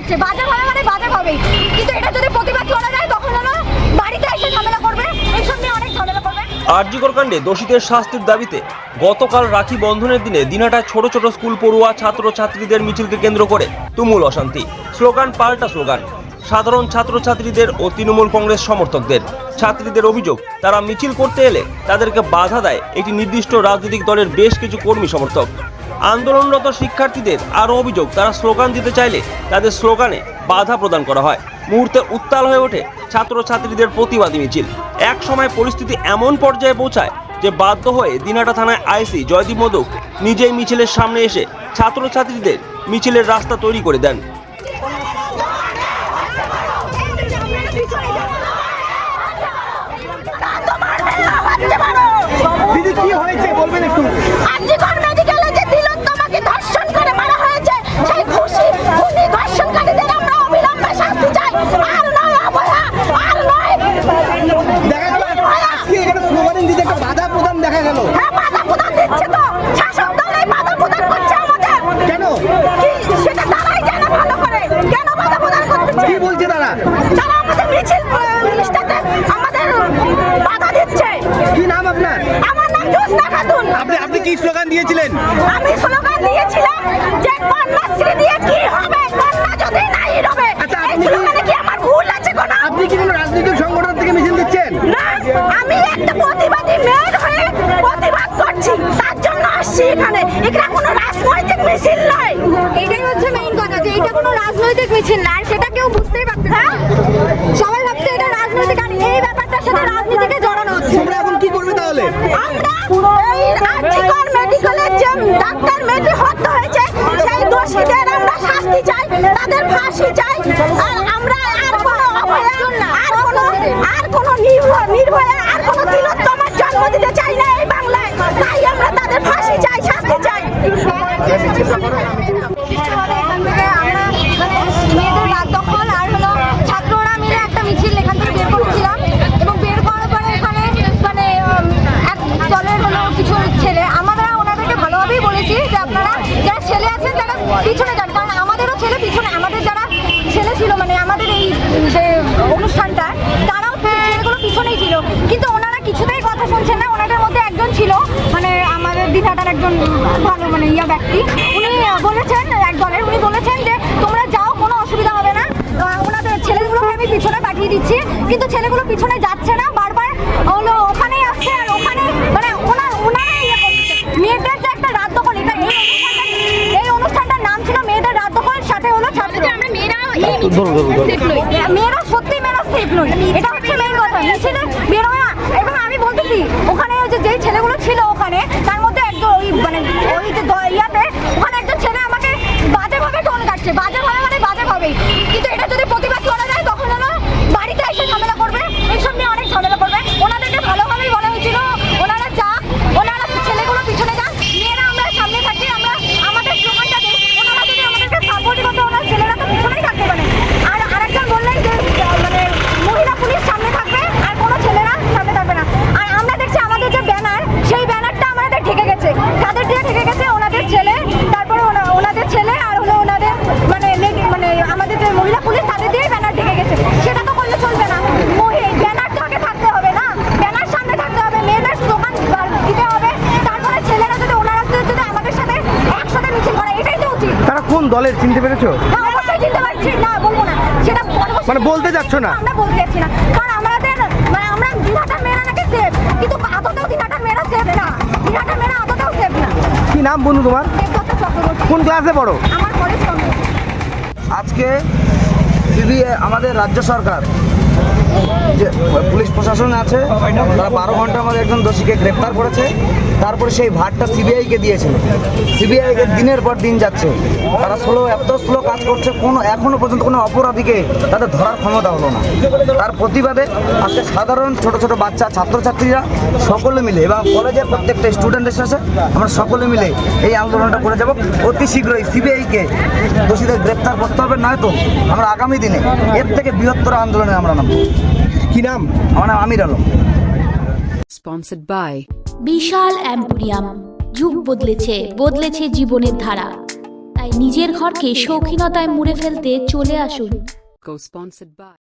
কাটছে, বাজার হবে মানে বাজার হবেই। কিন্তু এটা যদি প্রতিবাদ করা যায় তখন হলো বাড়িতে এসে ঝামেলা করবে, এইসব নিয়ে অনেক ঝামেলা করবে। আরজিকর কাণ্ডে দোষীদের শাস্তির দাবিতে গতকাল রাখি বন্ধনের দিনে দিনহাটায় ছোট ছোট স্কুল পড়ুয়া ছাত্র ছাত্রীদের মিছিলকে কেন্দ্র করে তুমুল অশান্তি। স্লোগান পাল্টা স্লোগান। সাধারণ ছাত্রছাত্রীদের ও তৃণমূল কংগ্রেস সমর্থকদের। ছাত্রীদের অভিযোগ, তারা মিছিল করতে এলে তাদেরকে বাধা দেয় একটি নির্দিষ্ট রাজনৈতিক দলের বেশ কিছু কর্মী সমর্থক। আন্দোলনরত শিক্ষার্থীদের আরও অভিযোগ, তারা স্লোগান দিতে চাইলে তাদের স্লোগানে বাধা প্রদান করা হয়। মুহূর্তে উত্তাল হয়ে ওঠে ছাত্রছাত্রীদের প্রতিবাদী মিছিল। এক সময় পরিস্থিতি এমন পর্যায়ে পৌঁছায় যে বাধ্য হয়ে দিনহাটা থানায় আইসি জয়দীপ মোদক নিজেই মিছিলের সামনে এসে ছাত্রছাত্রীদের মিছিলের রাস্তা তৈরি করে দেন। দিদি কি হয়েছে বলবেন একটু? আরজিকর মেডিকেলে যে তিলোত্তমাকে ধর্ষণ করে মারা হয়েছে, সেই খুনি ধর্ষণকারীদের আমরা অবিলম্বে শাস্তি চাই। আর নয় অভয়া, আর নয়। দেখা গেল আজকে এখানে স্লোগান দিতে একটা বাধা প্রদান দেখা গেল। হ্যাঁ, বাধা প্রদান দিচ্ছে তো, শাসক দল এই বাধা প্রদান করছে আমাদের। কেন? কি সেটা তারাই জানে ভালো করে, কেন বাধা প্রদান করতেছে। কি বলছে তারা? তারা আমাদের মিছিল লিস্টটাতে আমাদের বাধা দিচ্ছে। কি নাম আপনার? আমার নাম জোসনা খাতুন। আপনি কি স্লোগান দিয়েছিলেন? আমি স্লোগান দিয়েছিলাম যে কন্যাশ্রী দিয়ে কি হবে, কন্যা যদি নাই হবে। আচ্ছা, এই আপনি স্লোগানে কি আমার ভুল আছে কোনো? আপনি কি কোনো রাজনৈতিক সংগঠন থেকে মিছিল দিচ্ছেন? না, আমি একটা প্রতিবাদী মেয়ের হয়ে প্রতিবাদ করছি, তার জন্য আসছি এখানে। এটা কোনো রাজনৈতিক মিছিল নয়। এটাই হচ্ছে মেইন কথা, যে এটা কোনো রাজনৈতিক মিছিল না, সেটা কেউ বুঝতেই পারছে না। সবাই ভাবছে এটা রাজনৈতিক, আর এই ব্যাপারটার সাথে রাজনীতিকে জড়ানো হচ্ছে। তোমরা এখন কি করবে তাহলে? আমরা এই আরজিকর মেডিকেলের যে ডাক্তার মেয়েটি হত্যা হয়েছে, সেই দোষীদের আমরা শাস্তি চাই, তাদের ফাঁসি চাই। আর আমরা আর কোনো অভয়া, আর কোনো নির্ভয়া, আর কোনো তিলোত্তমার জন্ম দিতে চাই না এই বাংলায়। তাই আমরা তাদের ফাঁসি চাই, শাস্তি চাই। আমরা মেয়েদের রাত দখল আর হলো ছাত্ররা মিলে একটা মিছিল এখান থেকে বের করেছিলাম, এবং বের করার পরে এখানে মানে এক দলের হলো কিছু ছেলে, আমরা ওনাদেরকে ভালোভাবেই বলেছি যে আপনারা যারা ছেলে আছেন তারা পিছনে যান, কারণ আমাদেরও ছেলে পিছনে, আমাদের যারা ছেলে ছিল মানে আমাদের এই যে অনুষ্ঠানটা, তারাও ছেলেগুলো পিছনেই ছিল। কিন্তু ওনারা কিছুতেই কথা শুনছেন না। ওনাদের মধ্যে একজন ছিল মানে আমাদের দিনহাটার একজন ভালো মানে ব্যক্তি, উনি বলেছেন এক দলের, উনি বলেছেন যে তোমরা যাও, কোনো অসুবিধা হবে না, ওনাদের ছেলেগুলোকে আমি পিছনে পাঠিয়ে দিচ্ছি। কিন্তু ছেলেগুলো পিছনে যাচ্ছে না, বারবার হলো ওখানেই আসছে, আর ওখানে মানে ওনারা ইয়ে করছে। মেয়েদের যে একটা রাত দখল, এটা এই অনুষ্ঠানটার নাম ছিল মেয়েদের রাত দখল, সাথে হলো ছাত্র। মেয়েরা সত্যি মেয়েরা সেফ নই, এটা হচ্ছে মেইন কথা। মিছিলে বেরোয়, এবং আমি বলতেছি ওখানে ওই যে যেই ছেলেগুলো ছিল ওখানে, তার মধ্যে একজন ওই মানে ওই যে ইয়াতে ওখানে একজন ছেলে আমাকে বাজেভাবে টোন কাটছে, বাজে হবে মানে বাজে হবেই। কিন্তু এটা যদি প্রতিবাদ করা যায় তখন হলো বাড়িতে এসে ঝামেলা করবে, এইসব নিয়ে অনেক ঝামেলা করবে। ওনাদেরকে ভালোভাবেই বলা হয়েছিল ওনারা যাক, ওনারা ছেলেগুলো পিছনে যান, মেয়েরা আমরা সামনে থাকি, আমরা আমাদের স্লোগানটা দিই। ওনারা যদি আমাদেরকে সাপোর্ট করতে, ওনার ছেলেরা তো পিছনেই থাকতে পারে। আর আরেকজন বললেন যে মানে মহিলা পুলিশ সামনে থাকবে আর কোনো ছেলেরা সামনে থাকবে না। আর আমরা দেখছি আমাদের যে ব্যানার, সেই ব্যানারটা আমাদের ঢেকে গেছে, তাদের দিয়ে ঢেকে গেছে ওনাদের ছেলে, তারপরে ওনাদের ছেলে আর হলো ওনাদের মানে আমাদের যে মহিলা পুলিশ, তাদের দিয়ে ব্যানার ঢেকে গেছে। সেটা তো করলে চলবে না, ব্যানার তো আগে থাকতে হবে না, ব্যানার সামনে থাকতে হবে, মেয়েদের স্লোগান দিতে হবে, তারপরে ছেলেরা যদি ওনারা যদি আমাদের সাথে একসাথে মিছিল করে, এটাই তো উচিত। তারা কোন দলের চিনতে পেরেছো? না, অবশ্যই চিনতে পারছি না, বলবো না সেটা মানে বলতে যাচ্ছ না? আমরা বলতে যাচ্ছি না, কারণ আমাদের মানে আমরা দিনহাটার মেয়েরা নাকি সেফ, কিন্তু আদতেও দিনহাটার মেয়েরা সেফ না, দিনহাটার মেয়েরা আদতেও সেফ না। কি নাম বন্ধু তোমার? দেবদত্ত চক্রবর্তী। কোন ক্লাসে পড়ো? আমার কলেজ কমপ্লিট। আজকে আমাদের রাজ্য সরকার যে পুলিশ প্রশাসন আছে, তারা 12 ঘন্টার মধ্যে একজন দোষীকে গ্রেপ্তার করেছে। তারপরে সেই ভারটা সিবিআইকে দিয়েছিল। সিবিআইকে দিনের পর দিন যাচ্ছে, তারা এত স্লো কাজ করছে, এখনো পর্যন্ত কোনো অপরাধীকে তাদের ধরার ক্ষমতা হলো না। তার প্রতিবাদে আজকে সাধারণ ছোট ছোট বাচ্চা ছাত্রছাত্রীরা সকলে মিলে এবং কলেজের প্রত্যেকটা স্টুডেন্টের সাথে আমরা সকলে মিলে এই আন্দোলনটা করে যাব। অতি শীঘ্রই সিবিআইকে দোষীদের গ্রেপ্তার করতে হবে, নয়তো আমরা আগামী দিনে এর থেকে বৃহত্তর আন্দোলনে আমরা নামব। কি নাম? আমার নাম Aamir Alam. Sponsored by Vishal emporium, যুগ বদলেছে জীবনের ধারা। তাই নিজের ঘরকে শৌখিনতায় মুড়ে ফেলতে চলে আসুন। Co-sponsored by